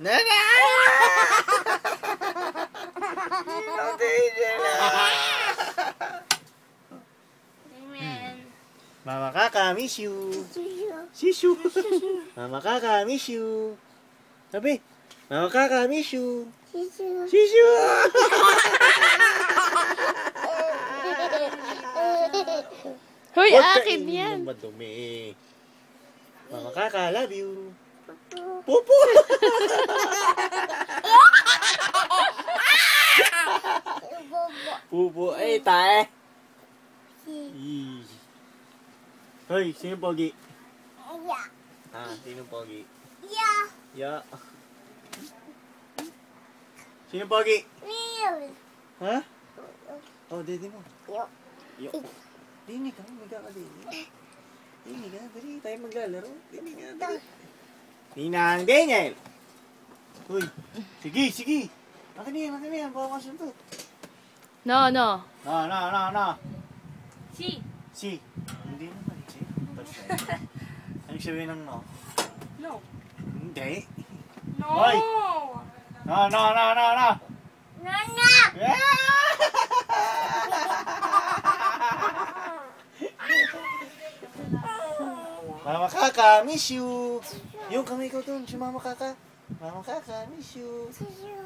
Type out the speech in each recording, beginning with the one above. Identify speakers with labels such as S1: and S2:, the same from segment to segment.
S1: Nana!
S2: Amen.
S1: Mama Kaka, miss you. Sishu. Mama Kaka, miss you. Sabi, Mama Kaka, miss you. Sishu.
S2: Hoy,
S1: Huwag
S2: akin
S1: kainin
S2: yan.
S1: ng madumi. Mama Kaka, love you. Pupo. Pupo. Ay, tae. Hoy, sino pogi? Ah, sino pogi? Ya. Sino pogi? Ha? Oh, dede mo. Yo. Dini ka, miga ka dini. Dini ka, dali tayo maglalaro. Dini ka, dali. Ninang Daniel. Uy, sige. Makan yan, bawa ka suntot.
S2: No.
S1: No.
S2: Si.
S1: Hindi naman, si. Anong sabihin ng no?
S2: No.
S1: Hindi.
S2: No.
S1: Hoy! No.
S2: Nana.
S1: Yeah! Mama Kaka, miss you. Yung kamay ko dun, si Mama Kaka. Mama Kaka, miss you.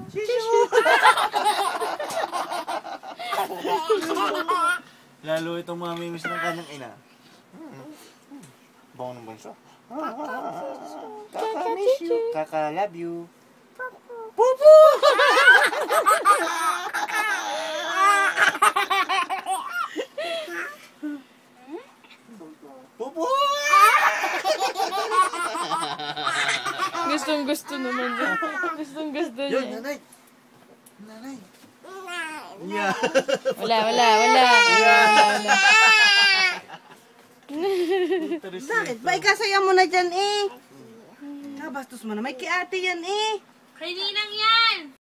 S1: Sishu. Lalo itong mamimiss ng kanyang ina. Bango ng banso. Kaka, miss you. Kaka, love you. Pupu! Pupu!
S2: Gustong-gusto naman niya. Gustong-gusto niya.
S1: Yun, nanay. Yeah.
S2: Wala.
S3: Bakit? Ba, ikasaya mo na dyan eh. Kabastos mo na. May kiate yan eh.
S2: Kay Ninang yan!